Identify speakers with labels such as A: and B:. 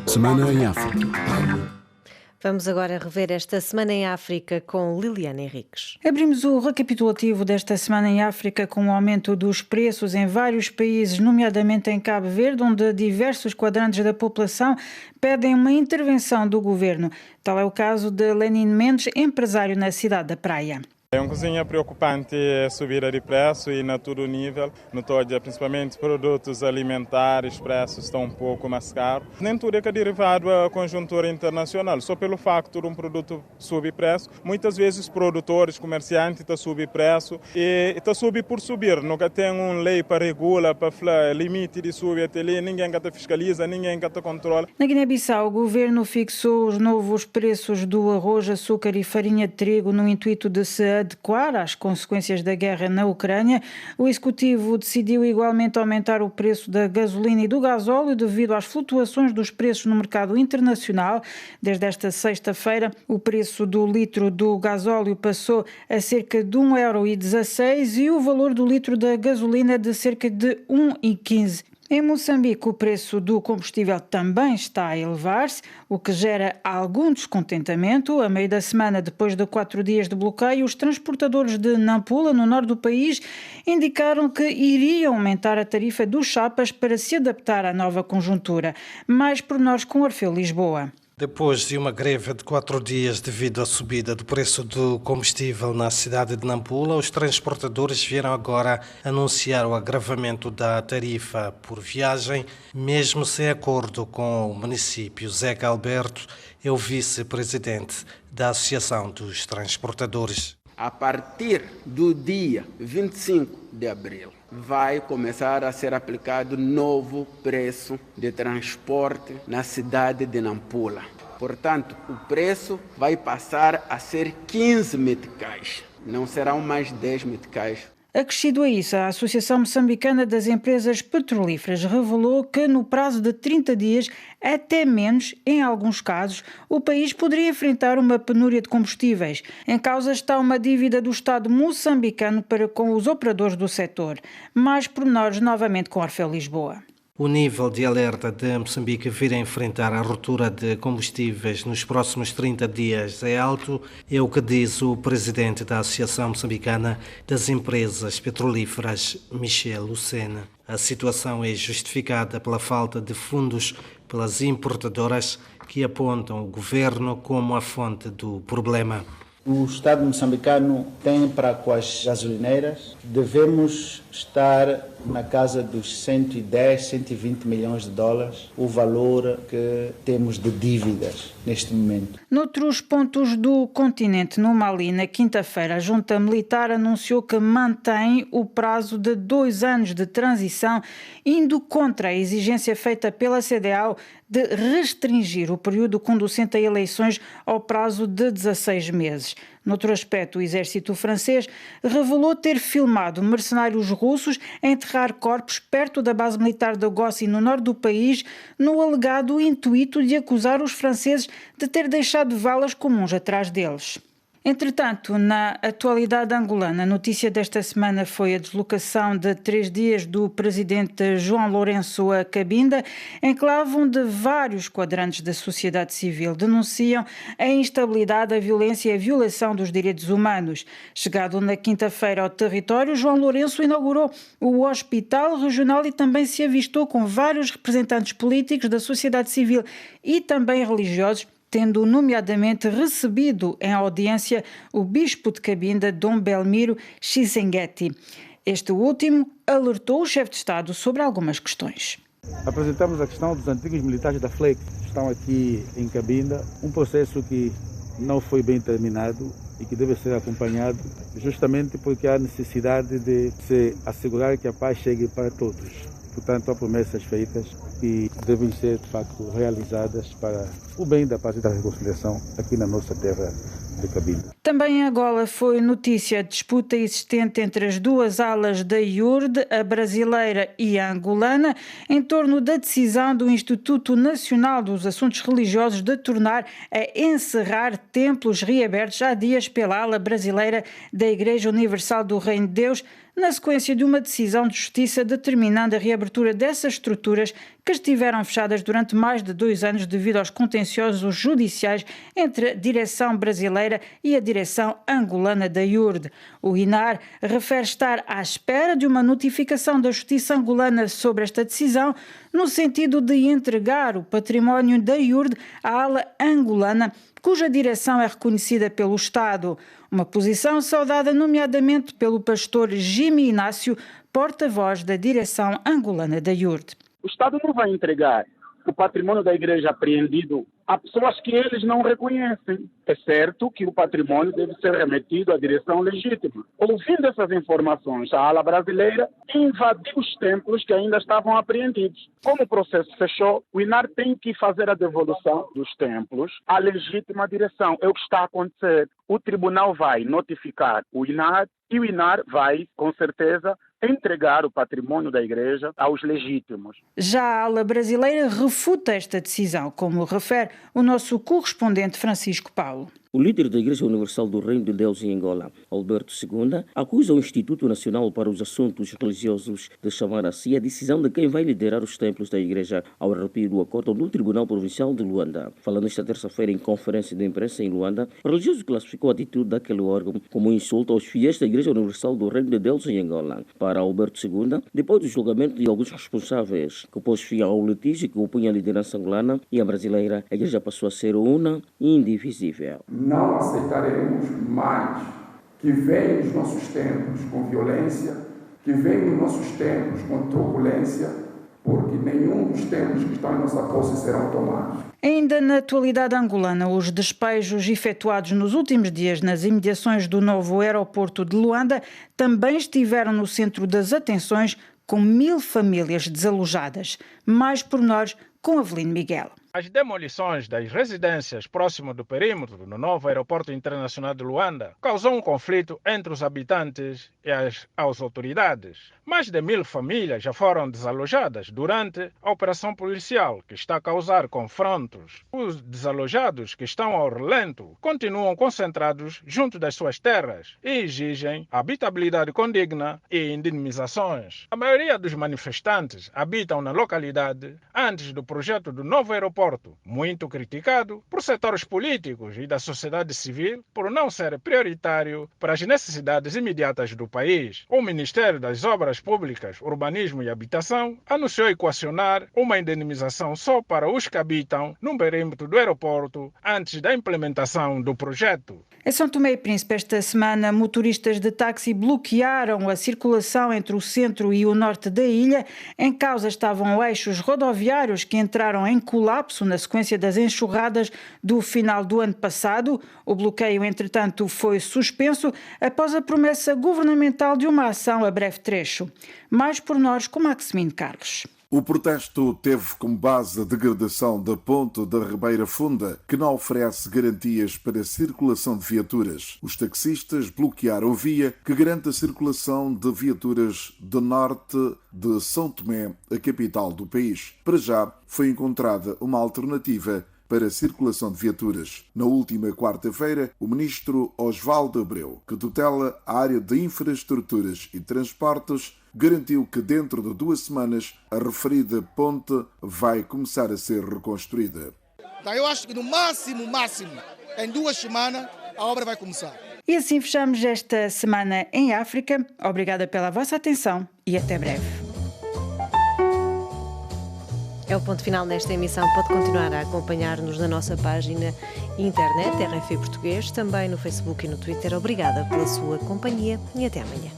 A: Semana em África.
B: Vamos agora rever esta Semana em África com Liliana Henriques.
C: Abrimos o recapitulativo desta Semana em África com o aumento dos preços em vários países, nomeadamente em Cabo Verde, onde diversos quadrantes da população pedem uma intervenção do governo. Tal é o caso de Lenin Mendes, empresário na cidade da Praia.
D: É uma coisa preocupante subir de preço e na todo nível, no todo, principalmente produtos alimentares, preços estão um pouco mais caros. Nem tudo é derivado da conjuntura internacional, só pelo facto de um produto subir preço. Muitas vezes produtores, comerciantes estão subir preço e está subir por subir. Nunca tem uma lei para regular, para falar limite de subir até ali, ninguém que fiscaliza, ninguém que controla.
C: Na Guiné-Bissau, o governo fixou os novos preços do arroz, açúcar e farinha de trigo no intuito de se adequar às consequências da guerra na Ucrânia. O Executivo decidiu igualmente aumentar o preço da gasolina e do gasóleo devido às flutuações dos preços no mercado internacional. Desde esta sexta-feira, o preço do litro do gasóleo passou a cerca de 1,16 € e o valor do litro da gasolina de cerca de 1,15 €. Em Moçambique, o preço do combustível também está a elevar-se, o que gera algum descontentamento. A meio da semana, depois de 4 dias de bloqueio, os transportadores de Nampula, no norte do país, indicaram que iriam aumentar a tarifa dos chapas para se adaptar à nova conjuntura. Mais pormenores com Orfeu Lisboa.
E: Depois de uma greve de 4 dias devido à subida do preço do combustível na cidade de Nampula, os transportadores vieram agora anunciar o agravamento da tarifa por viagem, mesmo sem acordo com o município. Zeca Alberto é o vice-presidente da Associação dos Transportadores.
F: A partir do dia 25 de abril, vai começar a ser aplicado novo preço de transporte na cidade de Nampula. Portanto, o preço vai passar a ser 15 meticais, não serão mais 10 meticais.
C: Acrescido a isso, a Associação Moçambicana das Empresas Petrolíferas revelou que no prazo de 30 dias, até menos, em alguns casos, o país poderia enfrentar uma penúria de combustíveis. Em causa está uma dívida do Estado moçambicano para com os operadores do setor. Mais pormenores novamente com Orfeu Lisboa.
E: O nível de alerta de Moçambique vir a enfrentar a ruptura de combustíveis nos próximos 30 dias é alto, é o que diz o presidente da Associação Moçambicana das Empresas Petrolíferas, Michel Lucena. A situação é justificada pela falta de fundos pelas importadoras que apontam o governo como a fonte do problema.
G: O Estado moçambicano tem para com as gasolineiras, devemos estar na casa dos 110, 120 milhões de dólares, o valor que temos de dívidas neste momento.
C: Noutros pontos do continente, no Mali, na quinta-feira, a junta militar anunciou que mantém o prazo de 2 anos de transição, indo contra a exigência feita pela CEDEAO de restringir o período conducente a eleições ao prazo de 16 meses. Noutro aspecto, o exército francês revelou ter filmado mercenários russos a enterrar corpos perto da base militar de Gossi, no norte do país, no alegado intuito de acusar os franceses de ter deixado valas comuns atrás deles. Entretanto, na atualidade angolana, a notícia desta semana foi a deslocação de 3 dias do presidente João Lourenço a Cabinda, enclave onde vários quadrantes da sociedade civil denunciam a instabilidade, a violência e a violação dos direitos humanos. Chegado na quinta-feira ao território, João Lourenço inaugurou o Hospital Regional e também se avistou com vários representantes políticos da sociedade civil e também religiosos, tendo nomeadamente recebido em audiência o bispo de Cabinda, Dom Belmiro Xizenguetti. Este último alertou o chefe de Estado sobre algumas questões.
H: Apresentamos a questão dos antigos militares da FLEC, que estão aqui em Cabinda, um processo que não foi bem terminado e que deve ser acompanhado, justamente porque há necessidade de se assegurar que a paz chegue para todos. Portanto, há promessas feitas que devem ser, de facto, realizadas para o bem da paz e da reconciliação aqui na nossa terra de Cabinda.
C: Também em Angola foi notícia a disputa existente entre as duas alas da IURD, a brasileira e a angolana, em torno da decisão do Instituto Nacional dos Assuntos Religiosos de tornar a encerrar templos reabertos há dias pela ala brasileira da Igreja Universal do Reino de Deus, na sequência de uma decisão de justiça determinando a reabertura dessas estruturas que estiveram fechadas durante mais de 2 anos devido aos contenciosos judiciais entre a direção brasileira e a direção angolana da IURD. O INAR refere estar à espera de uma notificação da justiça angolana sobre esta decisão, no sentido de entregar o património da IURD à ala angolana, cuja direção é reconhecida pelo Estado. Uma posição saudada nomeadamente pelo pastor Jimmy Inácio, porta-voz da direção angolana da IURD.
A: O Estado não vai entregar o patrimônio da igreja apreendido a pessoas que eles não reconhecem. É certo que o patrimônio deve ser remetido à direção legítima. Ouvindo essas informações, a ala brasileira invadiu os templos que ainda estavam apreendidos. Como o processo fechou, o INAR tem que fazer a devolução dos templos à legítima direção. É o que está a acontecer. O tribunal vai notificar o INAR e o INAR vai, com certeza, entregar o patrimônio da igreja aos legítimos.
C: Já a ala brasileira refuta esta decisão, como refere o nosso correspondente Francisco Paulo.
I: O líder da Igreja Universal do Reino de Deus em Angola, Alberto II, acusa o Instituto Nacional para os Assuntos Religiosos de chamar a si a decisão de quem vai liderar os templos da Igreja ao repetir o acordo do Tribunal Provincial de Luanda. Falando esta terça-feira em conferência de imprensa em Luanda, o religioso classificou a atitude daquele órgão como um insulto aos fiéis da Igreja Universal do Reino de Deus em Angola. Para Alberto II, depois do julgamento de alguns responsáveis que pôs fim ao litígio que opunha a liderança angolana e a brasileira, a Igreja passou a ser una e indivisível.
J: Não aceitaremos mais que venham os nossos templos com violência, que venham os nossos templos com truculência, porque nenhum dos templos que estão em nossa posse serão tomados.
C: Ainda na atualidade angolana, os despejos efetuados nos últimos dias nas imediações do novo aeroporto de Luanda também estiveram no centro das atenções, com 1000 famílias desalojadas. Mais pormenores com Avelino Miguel.
K: As demolições das residências próximo do perímetro no novo aeroporto internacional de Luanda causou um conflito entre os habitantes e as autoridades. Mais de 1000 famílias já foram desalojadas durante a operação policial, que está a causar confrontos. Os desalojados que estão ao relento continuam concentrados junto das suas terras e exigem habitabilidade condigna e indenizações. A maioria dos manifestantes habitam na localidade antes do projeto do novo aeroporto, muito criticado por setores políticos e da sociedade civil por não ser prioritário para as necessidades imediatas do país. O Ministério das Obras Públicas, Urbanismo e Habitação anunciou equacionar uma indenização só para os que habitam no perímetro do aeroporto antes da implementação do projeto.
C: Em São Tomé e Príncipe, esta semana, motoristas de táxi bloquearam a circulação entre o centro e o norte da ilha. Em causa estavam eixos rodoviários que entraram em colapso na sequência das enxurradas do final do ano passado. O bloqueio, entretanto, foi suspenso após a promessa governamental de uma ação a breve trecho. Mais pormenores com Maximino Carlos.
L: O protesto teve como base a degradação da ponte da Ribeira Funda, que não oferece garantias para a circulação de viaturas. Os taxistas bloquearam a via que garante a circulação de viaturas do norte de São Tomé, a capital do país. Para já, foi encontrada uma alternativa para a circulação de viaturas. Na última quarta-feira, o ministro Osvaldo Abreu, que tutela a área de infraestruturas e transportes, garantiu que dentro de 2 semanas a referida ponte vai começar a ser reconstruída.
M: Então eu acho que no máximo, em 2 semanas a obra vai começar.
C: E assim fechamos esta semana em África. Obrigada pela vossa atenção e até breve.
B: É o ponto final nesta emissão. Pode continuar a acompanhar-nos na nossa página internet, RFI Português, também no Facebook e no Twitter. Obrigada pela sua companhia e até amanhã.